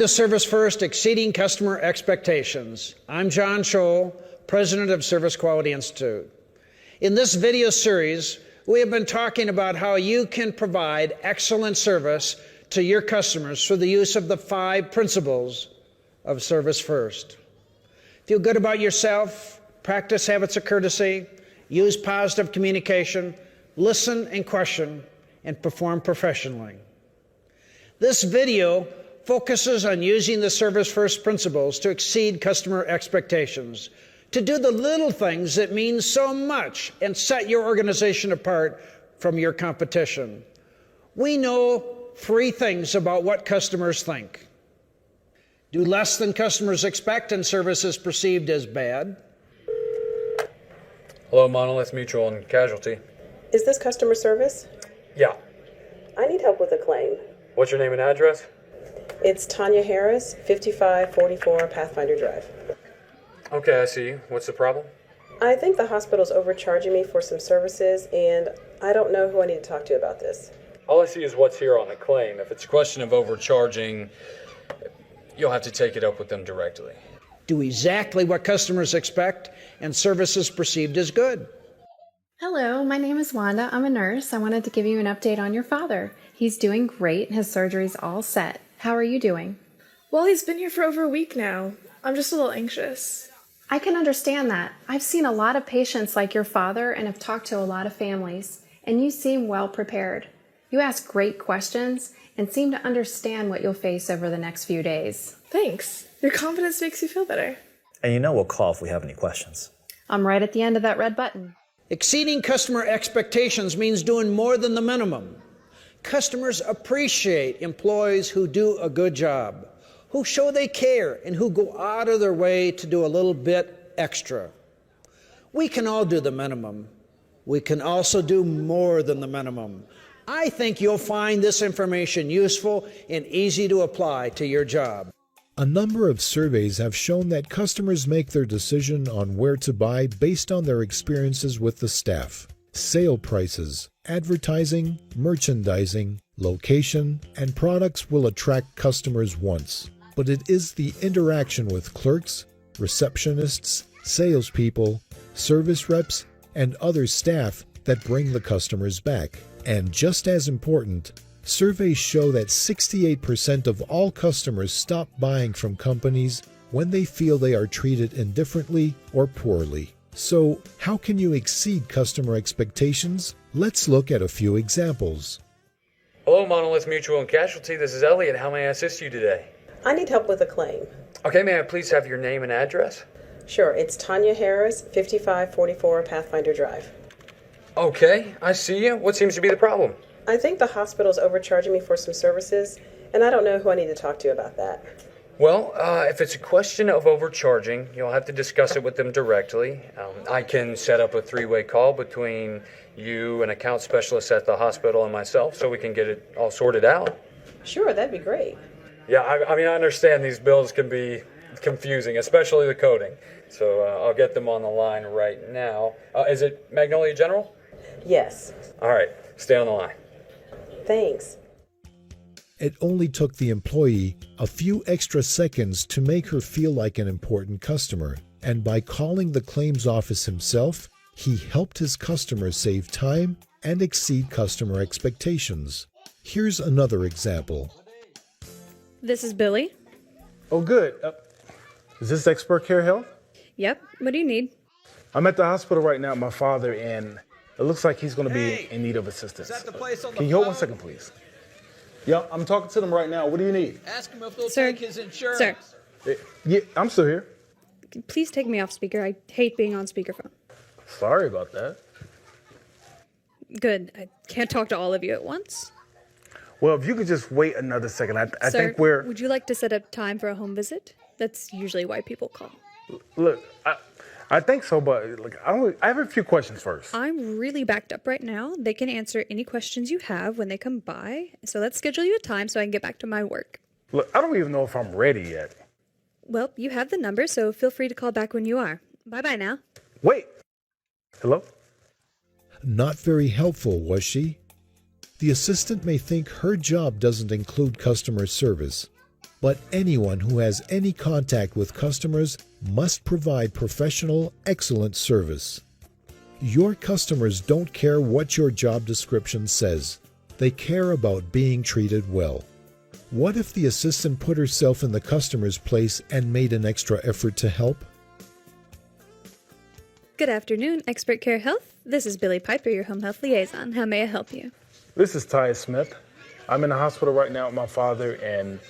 to Service First, Exceeding Customer Expectations. I'm John Scholl, President of Service Quality Institute. In this video series, we have been talking about how you can provide excellent service to your customers through the use of the 5 principles of Service First. Feel good about yourself, practice habits of courtesy, use positive communication, listen and question, and perform professionally. This video focuses on using the Service First principles to exceed customer expectations, to do the little things that mean so much and set your organization apart from your competition. We know 3 things about what customers think. Do less than customers expect and service is perceived as bad. Hello, Monolith Mutual and Casualty. Is this customer service? Yeah. I need help with a claim. What's your name and address? It's Tanya Harris, 5544 Pathfinder Drive. Okay, I see you. What's the problem? I think the hospital's overcharging me for some services, and I don't know who I need to talk to about this. All I see is what's here on the claim. If it's a question of overcharging, you'll have to take it up with them directly. Do exactly what customers expect and service is perceived as good. Hello, my name is Wanda. I'm a nurse. I wanted to give you an update on your father. He's doing great and his surgery's all set. How are you doing? Well, he's been here for over a week now. I'm just a little anxious. I can understand that. I've seen a lot of patients like your father and have talked to a lot of families, and you seem well prepared. You ask great questions and seem to understand what you'll face over the next few days. Thanks. Your confidence makes you feel better. And you know we'll call if we have any questions. I'm right at the end of that red button. Exceeding customer expectations means doing more than the minimum. Customers appreciate employees who do a good job, who show they care, and who go out of their way to do a little bit extra. We can all do the minimum. We can also do more than the minimum. I think you'll find this information useful and easy to apply to your job. A number of surveys have shown that customers make their decision on where to buy based on their experiences with the staff. Sale prices, advertising, merchandising, location, and products will attract customers once. But it is the interaction with clerks, receptionists, salespeople, service reps, and other staff that bring the customers back. And just as important, surveys show that 68% of all customers stop buying from companies when they feel they are treated indifferently or poorly. So, how can you exceed customer expectations? Let's look at a few examples. Hello, Monolith Mutual and Casualty. This is Elliot. How may I assist you today? I need help with a claim. Okay, may I please have your name and address? Sure, it's Tanya Harris, 5544 Pathfinder Drive. Okay, I see you. What seems to be the problem? I think the hospital's overcharging me for some services, and I don't know who I need to talk to about that. Well, if it's a question of overcharging, you'll have to discuss it with them directly. I can set up a 3-way call between you, an account specialist at the hospital, and myself so we can get it all sorted out. Sure, that'd be great. Yeah, I mean, I understand these bills can be confusing, especially the coding. So I'll get them on the line right now. Is it Magnolia General? Yes. All right, stay on the line. Thanks. It only took the employee a few extra seconds to make her feel like an important customer, and by calling the claims office himself, he helped his customers save time and exceed customer expectations. Here's another example. This is Billy. Oh, good. Is this Expert Care Health? Yep. What do you need? I'm at the hospital right now with my father, and it looks like he's going to be in need of assistance. Is that the place on the Can you hold phone? 1 second, please? Yeah, I'm talking to them right now. What do you need? Ask him if they'll Sir. take his insurance. Sir. Yeah, I'm still here. Please take me off speaker. I hate being on speakerphone. Sorry about that. Good. I can't talk to all of you at once. Well, if you could just wait another second. I Sir, think we're... would you like to set up time for a home visit? That's usually why people call. Look, I think so, but like, I have a few questions first. I'm really backed up right now. They can answer any questions you have when they come by. So let's schedule you a time so I can get back to my work. Look, I don't even know if I'm ready yet. Well, you have the number, so feel free to call back when you are. Bye-bye now. Wait. Hello? Not very helpful, was she? The assistant may think her job doesn't include customer service, but anyone who has any contact with customers must provide professional, excellent service. Your customers don't care what your job description says. They care about being treated well. What if the assistant put herself in the customer's place and made an extra effort to help? Good afternoon, Expert Care Health. This is Billy Piper, your home health liaison. How may I help you? This is Ty Smith. I'm in the hospital right now with my father, and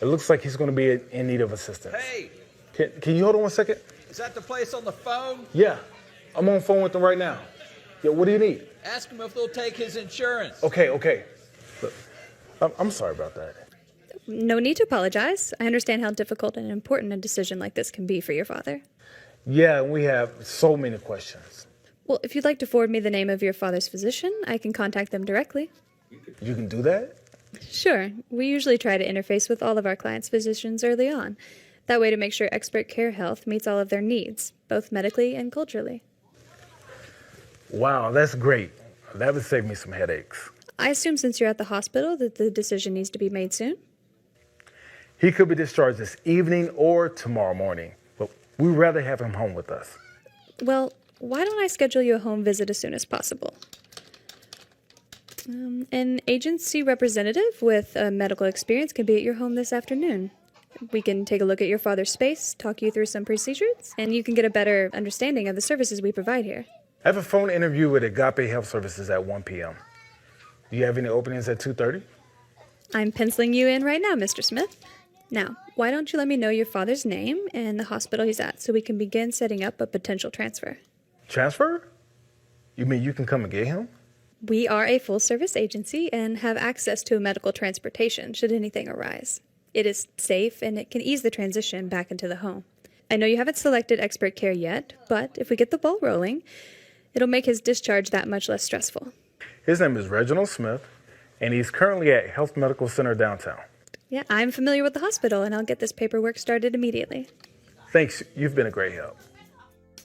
it looks like he's going to be in need of assistance. Hey, Can you hold on 1 second? is that the place on the phone? Yeah, I'm on the phone with them right now. Yeah, what do you need? Ask him if they'll take his insurance. Okay. Look, I'm sorry about that. No need to apologize. I understand how difficult and important a decision like this can be for your father. Yeah, we have so many questions. Well, if you'd like to forward me the name of your father's physician, I can contact them directly. You can do that? Sure. We usually try to interface with all of our clients' physicians early on. That way to make sure Expert Care Health meets all of their needs, both medically and culturally. Wow, that's great. That would save me some headaches. I assume since you're at the hospital that the decision needs to be made soon? He could be discharged this evening or tomorrow morning, but we'd rather have him home with us. Well, why don't I schedule you a home visit as soon as possible? An agency representative with a medical experience can be at your home this afternoon. We can take a look at your father's space, talk you through some procedures, and you can get a better understanding of the services we provide here. I have a phone interview with Agape Health Services at 1 p.m. Do you have any openings at 2:30? I'm penciling you in right now, Mr. Smith. Now, why don't you let me know your father's name and the hospital he's at so we can begin setting up a potential transfer? Transfer? You mean you can come and get him? We are a full-service agency and have access to medical transportation should anything arise. It is safe and it can ease the transition back into the home. I know you haven't selected Expert Care yet, but if we get the ball rolling, it'll make his discharge that much less stressful. His name is Reginald Smith, and he's currently at Health Medical Center downtown. Yeah, I'm familiar with the hospital, and I'll get this paperwork started immediately. Thanks, you've been a great help.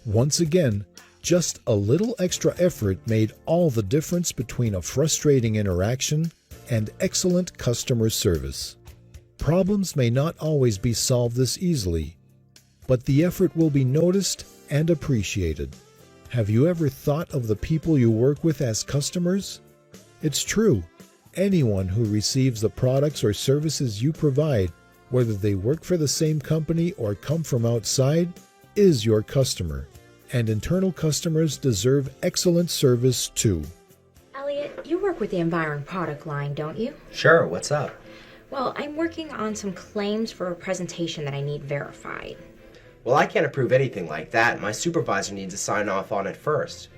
Once again, just a little extra effort made all the difference between a frustrating interaction and excellent customer service. Problems may not always be solved this easily, but the effort will be noticed and appreciated. Have you ever thought of the people you work with as customers? It's true. Anyone who receives the products or services you provide, whether they work for the same company or come from outside, is your customer. And internal customers deserve excellent service too. Elliot, you work with the Environ product line, don't you? Sure, what's up? Well, I'm working on some claims for a presentation that I need verified. Well, I can't approve anything like that. My supervisor needs to sign off on it first.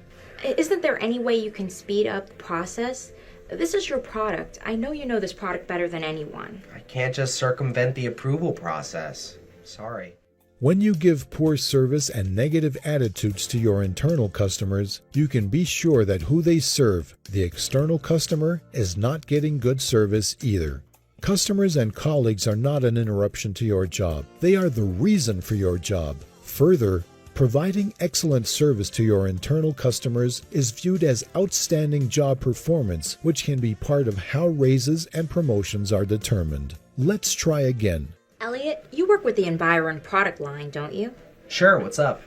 Isn't there any way you can speed up the process? This is your product. I know you know this product better than anyone. I can't just circumvent the approval process. Sorry. When you give poor service and negative attitudes to your internal customers, you can be sure that who they serve, the external customer, is not getting good service either. Customers and colleagues are not an interruption to your job. They are the reason for your job. Further, providing excellent service to your internal customers is viewed as outstanding job performance, which can be part of how raises and promotions are determined. Let's try again. Elliot, you work with the Environ product line, don't you? Sure, what's up?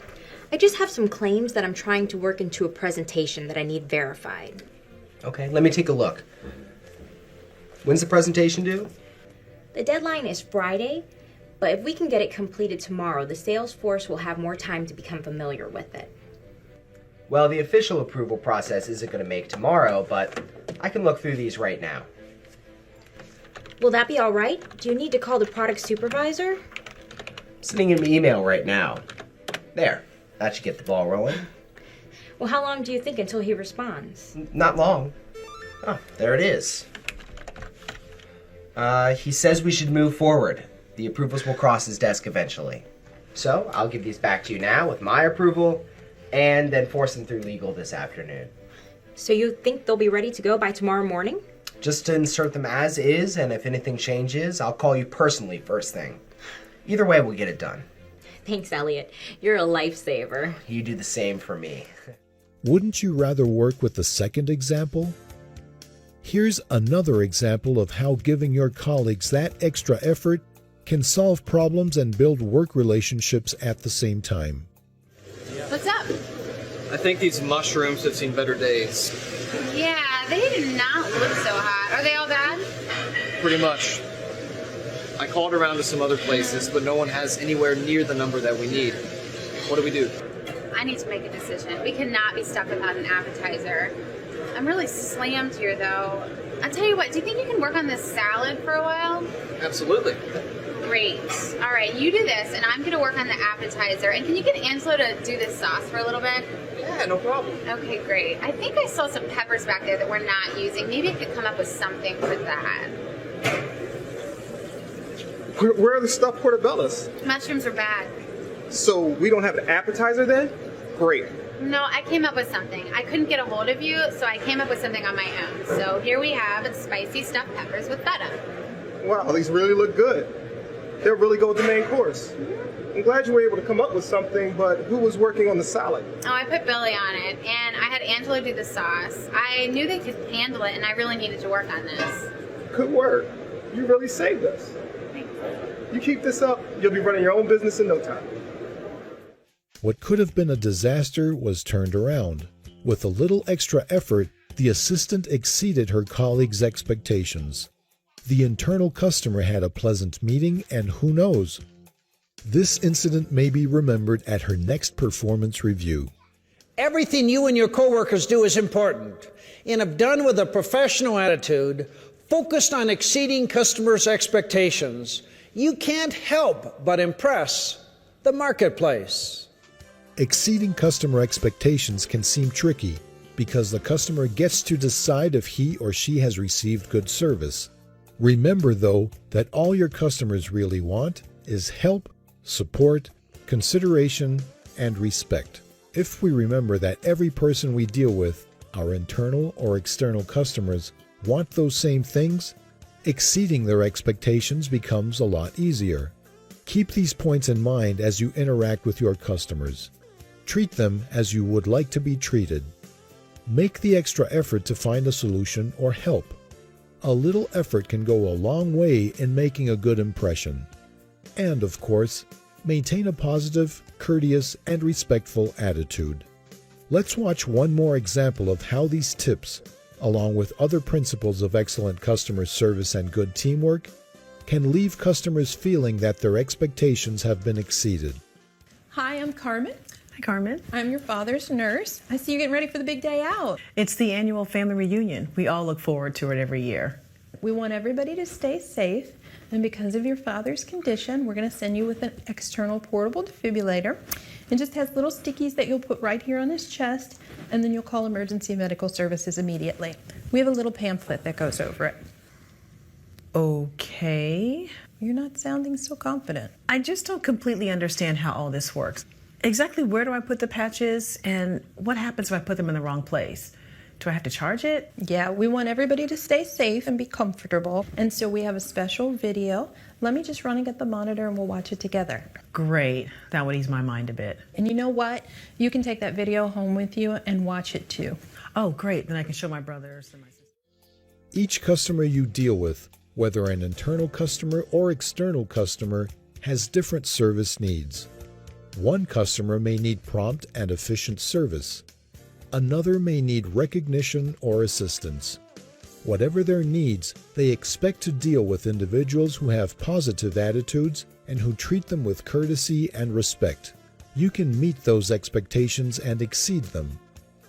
I just have some claims that I'm trying to work into a presentation that I need verified. Okay, let me take a look. When's the presentation due? The deadline is Friday, but if we can get it completed tomorrow, the sales force will have more time to become familiar with it. Well, the official approval process isn't going to make tomorrow, but I can look through these right now. Will that be all right? Do you need to call the product supervisor? Sending him an email right now. There, that should get the ball rolling. Well, how long do you think until he responds? Not long. Oh, there it is. He says we should move forward. The approvals will cross his desk eventually. So, I'll give these back to you now with my approval, and then force them through legal this afternoon. So you think they'll be ready to go by tomorrow morning? Just to insert them as is, and if anything changes, I'll call you personally first thing. Either way, we'll get it done. Thanks, Elliot. You're a lifesaver. You do the same for me. Wouldn't you rather work with the second example? Here's another example of how giving your colleagues that extra effort can solve problems and build work relationships at the same time. What's up? I think these mushrooms have seen better days. Yeah, they do not look so hot. Are they all bad? Pretty much. I called around to some other places, but no one has anywhere near the number that we need. What do we do? I need to make a decision. We cannot be stuck without an appetizer. I'm really slammed here, though. I'll tell you what, do you think you can work on this salad for a while? Absolutely. Great. All right, you do this, and I'm going to work on the appetizer. And can you get Angelo to do this sauce for a little bit? Yeah, no problem. Okay, great. I think I saw some peppers back there that we're not using. Maybe I could come up with something for that. Where are the stuffed portobellos? Mushrooms are bad. So we don't have an appetizer then? Great. No, I came up with something. I couldn't get a hold of you, so I came up with something on my own. So here we have spicy stuffed peppers with feta. Wow, these really look good. They'll really go with the main course. I'm glad you were able to come up with something, but who was working on the salad? Oh, I put Billy on it, and I had Angelo do the sauce. I knew they could handle it, and I really needed to work on this. Good work. You really saved us. Thanks. You keep this up, you'll be running your own business in no time. What could have been a disaster was turned around. With a little extra effort, the assistant exceeded her colleagues' expectations. The internal customer had a pleasant meeting, and who knows? This incident may be remembered at her next performance review. Everything you and your coworkers do is important, and if done with a professional attitude, focused on exceeding customers' expectations, you can't help but impress the marketplace. Exceeding customer expectations can seem tricky because the customer gets to decide if he or she has received good service. Remember, though, that all your customers really want is help, support, consideration, and respect. If we remember that every person we deal with, our internal or external customers, want those same things, exceeding their expectations becomes a lot easier. Keep these points in mind as you interact with your customers. Treat them as you would like to be treated. Make the extra effort to find a solution or help. A little effort can go a long way in making a good impression. And, of course, maintain a positive, courteous, and respectful attitude. Let's watch one more example of how these tips, along with other principles of excellent customer service and good teamwork, can leave customers feeling that their expectations have been exceeded. Hi, I'm Carmen. Hi, Carmen. I'm your father's nurse. I see you getting ready for the big day out. It's the annual family reunion. We all look forward to it every year. We want everybody to stay safe, and because of your father's condition, we're going to send you with an external portable defibrillator. It just has little stickies that you'll put right here on his chest, and then you'll call emergency medical services immediately. We have a little pamphlet that goes over it. Okay. You're not sounding so confident. I just don't completely understand how all this works. Exactly where do I put the patches, and what happens if I put them in the wrong place? Do I have to charge it? Yeah, we want everybody to stay safe and be comfortable, and so we have a special video. Let me just run and get the monitor and we'll watch it together. Great. That would ease my mind a bit. And you know what? You can take that video home with you and watch it too. Oh, great. Then I can show my brothers and my sisters. Each customer you deal with, whether an internal customer or external customer, has different service needs. One customer may need prompt and efficient service. Another may need recognition or assistance. Whatever their needs, they expect to deal with individuals who have positive attitudes and who treat them with courtesy and respect. You can meet those expectations and exceed them.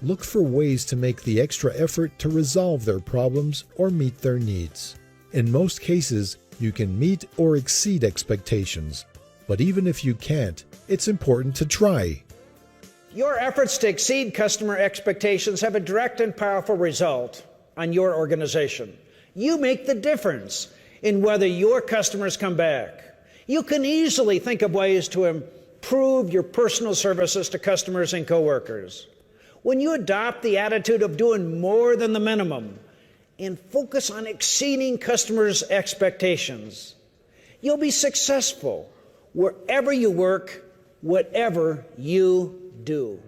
Look for ways to make the extra effort to resolve their problems or meet their needs. In most cases, you can meet or exceed expectations, but even if you can't, it's important to try. Your efforts to exceed customer expectations have a direct and powerful result on your organization. You make the difference in whether your customers come back. You can easily think of ways to improve your personal services to customers and coworkers. When you adopt the attitude of doing more than the minimum and focus on exceeding customers' expectations, you'll be successful wherever you work, whatever you do.